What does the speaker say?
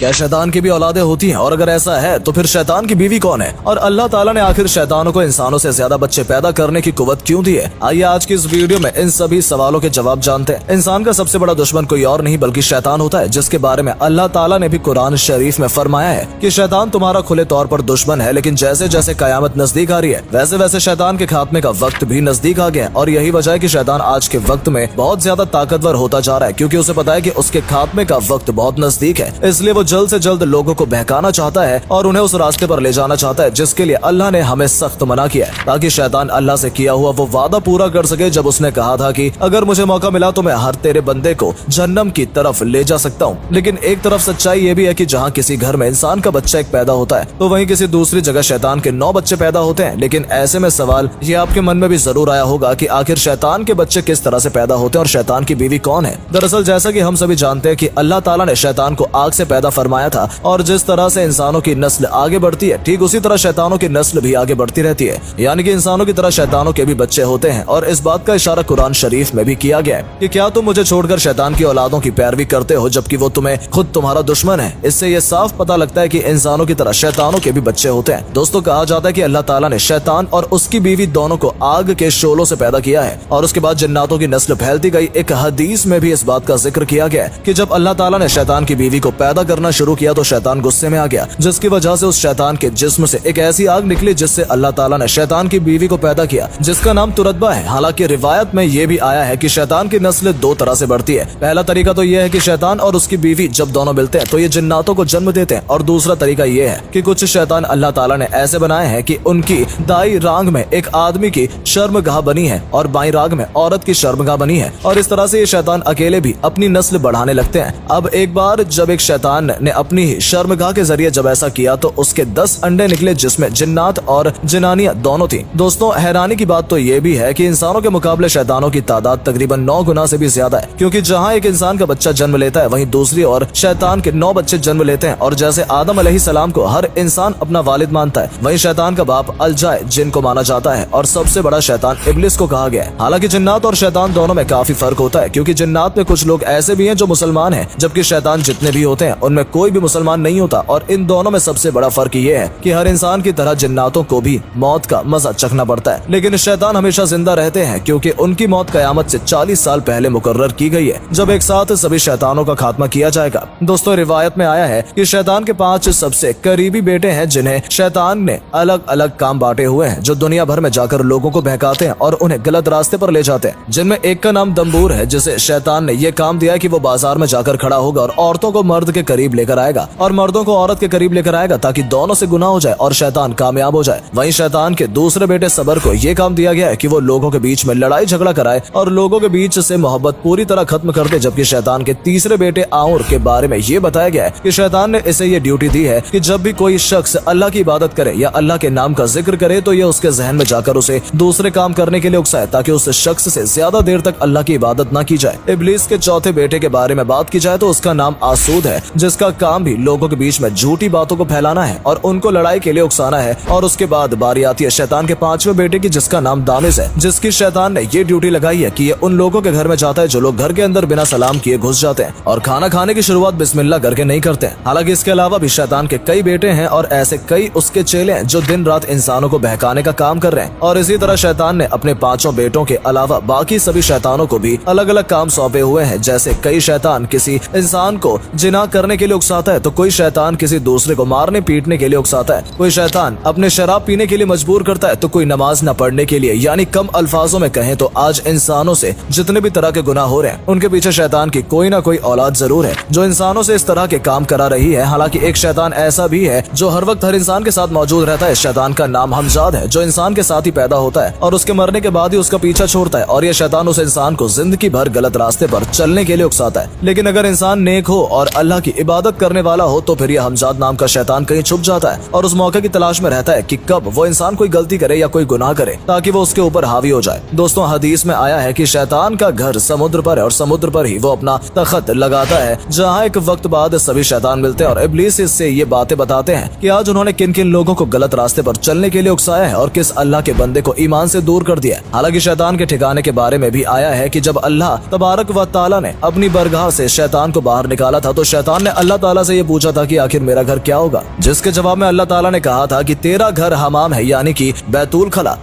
क्या शैतान की भी औलादें होती हैं? और अगर ऐसा है तो फिर शैतान की बीवी कौन है? और अल्लाह ताला ने आखिर शैतानों को इंसानों से ज्यादा बच्चे पैदा करने की कुव्वत क्यों दी है? आइए आज की इस वीडियो में इन सभी सवालों के जवाब जानते हैं। इंसान का सबसे बड़ा दुश्मन कोई और नहीं बल्कि शैतान होता है, जिसके बारे में अल्लाह ताला ने भी कुरान शरीफ में फरमाया है कि शैतान तुम्हारा खुले तौर पर दुश्मन है, लेकिन जैसे जैसे कयामत नजदीक आ रही है वैसे वैसे शैतान के खात्मे का वक्त भी नजदीक आ गया है। और यही वजह है कि शैतान आज के वक्त में बहुत ज्यादा ताकतवर होता जा रहा है, क्योंकि उसे पता है कि उसके खात्मे का वक्त बहुत नजदीक है। इसलिए वो जल्द से जल्द लोगों को बहकाना चाहता है और उन्हें उस रास्ते पर ले जाना चाहता है जिसके लिए अल्लाह ने हमें सख्त मना किया है, ताकि शैतान अल्लाह से किया हुआ वो वादा पूरा कर सके जब उसने कहा था कि अगर मुझे मौका मिला तो मैं हर तेरे बंदे को जहन्नम की तरफ ले जा सकता हूँ। लेकिन एक तरफ सच्चाई ये भी है कि जहाँ किसी घर में इंसान का बच्चा एक पैदा होता है तो वहीं किसी दूसरी जगह शैतान के 9 बच्चे पैदा होते हैं। लेकिन ऐसे में सवाल ये आपके मन में भी जरूर आया होगा कि आखिर शैतान के बच्चे किस तरह से पैदा होते हैं और शैतान की बीवी कौन है? दरअसल जैसा कि हम सभी जानते हैं कि अल्लाह ताला ने शैतान को आग से पैदा फरमाया था, और जिस तरह से इंसानों की नस्ल आगे बढ़ती है ठीक उसी तरह शैतानों की नस्ल भी आगे बढ़ती रहती है। यानी कि इंसानों की तरह शैतानों के भी बच्चे होते हैं। और इस बात का इशारा कुरान शरीफ में भी किया गया है कि क्या तुम मुझे छोड़कर शैतान की औलादों की पैरवी करते हो जबकि वो तुम्हें खुद तुम्हारा दुश्मन है? इससे ये साफ पता लगता है कि इंसानों की तरह शैतानों के भी बच्चे होते हैं। दोस्तों, कहा जाता है कि अल्लाह ताला ने शैतान और उसकी बीवी दोनों को आग के शोलों से पैदा किया है और उसके बाद जिन्नातों की नस्ल फैलती गई। एक हदीस में भी इस बात का जिक्र किया गया है कि जब अल्लाह ताला ने शैतान की बीवी को पैदा करना शुरू किया तो शैतान गुस्से में आ गया, जिसकी वजह से उस शैतान के जिस्म से एक ऐसी आग निकली जिससे अल्लाह ताला ने शैतान की बीवी को पैदा किया, जिसका नाम तुरतबा है। हालांकि रिवायत में ये भी आया है कि शैतान की नस्ल 2 तरह से बढ़ती है। पहला तरीका तो यह है कि शैतान और उसकी बीवी जब दोनों मिलते हैं तो ये जिन्नातों को जन्म देते हैं, और दूसरा तरीका ये है कि कुछ शैतान अल्लाह ताला ने ऐसे बनाए हैं कि उनकी दाई रांग में एक आदमी की शर्मगाह बनी है और बाई रांग में औरत की शर्मगाह बनी है, और इस तरह से ये शैतान अकेले भी अपनी नस्ल बढ़ाने लगते हैं। अब एक बार जब एक शैतान ने अपनी ही शर्मगाह के जरिए जब ऐसा किया तो उसके 10 अंडे निकले जिसमें जिन्नात और जिनानियां दोनों थी। दोस्तों, हैरानी की बात तो ये भी है कि इंसानों के मुकाबले शैतानों की तादाद तकरीबन 9 गुना से भी ज्यादा है, क्योंकि जहां एक इंसान का बच्चा जन्म लेता है वहीं दूसरी ओर शैतान के 9 बच्चे जन्म लेते हैं। और जैसे आदम अलैहिस्सलाम को हर इंसान अपना वालिद मानता है, वहीं शैतान का बाप अलजाए जिन को माना जाता है, और सबसे बड़ा शैतान इब्लिस को कहा गया है। हालांकि जिन्नात और शैतान दोनों में काफी फर्क होता है, क्योंकि जिन्नात में कुछ लोग ऐसे भी हैं जो मुसलमान हैं, जबकि शैतान जितने भी होते हैं उनमें कोई भी मुसलमान नहीं होता। और इन दोनों में सबसे बड़ा फर्क ये है कि हर इंसान की तरह जिन्नातों को भी मौत का मजा चखना पड़ता है, लेकिन शैतान हमेशा जिंदा रहते हैं, क्योंकि उनकी मौत कयामत से 40 साल पहले मुकर्रर की गई है, जब एक साथ सभी शैतानों का खात्मा किया जाएगा। दोस्तों, रिवायत में आया है कि शैतान के 5 सबसे करीबी बेटे हैं जिन्हें शैतान ने अलग अलग काम बांटे हुए हैं, जो दुनिया भर में जाकर लोगों को बहकाते हैं और उन्हें गलत रास्ते पर ले जाते हैं। जिनमें एक का नाम दंबूर है, जिसे शैतान ने यह काम दिया है कि वो बाजार में जाकर खड़ा होगा और औरतों को मर्द के करीब लेकर आएगा और मर्दों को औरत के करीब लेकर आएगा, ताकि दोनों से गुनाह हो जाए और शैतान कामयाब हो जाए। वहीं शैतान के दूसरे बेटे सबर को ये काम दिया गया है कि वो लोगों के बीच में लड़ाई झगड़ा कराए और लोगों के बीच से मोहब्बत पूरी तरह खत्म कर दे। जबकि शैतान के तीसरे बेटे आउर के बारे में ये बताया गया है कि शैतान ने इसे ये ड्यूटी दी है कि जब भी कोई शख्स अल्लाह की इबादत करे या अल्लाह के नाम का जिक्र करे तो ये उसके जहन में जाकर उसे दूसरे काम करने के लिए उकसाए, ताकि उस शख्स से ज्यादा देर तक अल्लाह की इबादत न की जाए। इब्लीस के चौथे बेटे के बारे में बात की जाए तो उसका नाम आसूद है, जिसका काम भी लोगों के बीच में झूठी बातों को फैलाना है और उनको लड़ाई के लिए उकसाना है। और उसके बाद बारी आती है शैतान के 5वें बेटे की, जिसका नाम दामिस है, जिसकी शैतान ने ये ड्यूटी लगाई है कि ये उन लोगों के घर में जाता है जो लोग घर के अंदर बिना सलाम किए घुस जाते हैं और खाना खाने की शुरुआत बिस्मिल्लाह करके नहीं करते हैं। हालांकि इसके अलावा भी शैतान के कई बेटे हैं और ऐसे कई उसके चेले हैं जो दिन रात इंसानों को बहकाने का काम कर रहे हैं। और इसी तरह शैतान ने अपने 5 बेटों के अलावा बाकी सभी शैतानों को भी अलग अलग काम सौंपे हुए हैं। जैसे कई शैतान किसी इंसान को जिना करने के लिए उकसाता है, तो कोई शैतान किसी दूसरे को मारने पीटने के लिए उकसाता है, कोई शैतान अपने शराब पीने के लिए मजबूर करता है, तो कोई नमाज न पढ़ने के लिए। यानी कम अल्फाजों में कहें तो आज इंसानों से जितने भी तरह के गुनाह हो रहे हैं उनके पीछे शैतान की कोई ना कोई औलाद जरूर है जो इंसानों से इस तरह के काम करा रही है। हालांकि एक शैतान ऐसा भी है जो हर वक्त हर इंसान के साथ मौजूद रहता है। शैतान का नाम हमजाद है, जो इंसान के साथ ही पैदा होता है और उसके मरने के बाद ही उसका पीछा छोड़ता है, और यह शैतान उस इंसान को जिंदगी भर गलत रास्ते पर चलने के लिए उकसाता है। लेकिन अगर इंसान नेक हो और अल्लाह की इबादत करने वाला हो तो फिर यह हमजाद नाम का शैतान कहीं छुप जाता है और उस मौके की तलाश में रहता है कि कब वो इंसान कोई गलती करे या कोई गुनाह करे, ताकि वो उसके ऊपर हावी हो जाए। दोस्तों, हदीस में आया है कि शैतान का घर समुद्र पर है और समुद्र पर ही वो अपना तख्त लगाता है, जहाँ एक वक्त बाद सभी शैतान मिलते हैं और इब्लीस इससे ये बातें बताते हैं कि आज उन्होंने किन किन लोगों को गलत रास्ते पर चलने के लिए उकसाया है और किस अल्लाह के बंदे को ईमान से दूर कर दिया। हालांकि शैतान के ठिकाने के बारे में भी आया है कि जब अल्लाह तबारक व तआला ने अपनी बरगाह से शैतान को बाहर निकाला था तो शैतान ने अल्लाह ताला से ये पूछा था कि आखिर मेरा घर क्या होगा, जिसके जवाब में अल्लाह ताला ने कहा था कि तेरा घर हमाम है, यानी कि बैतुल खला।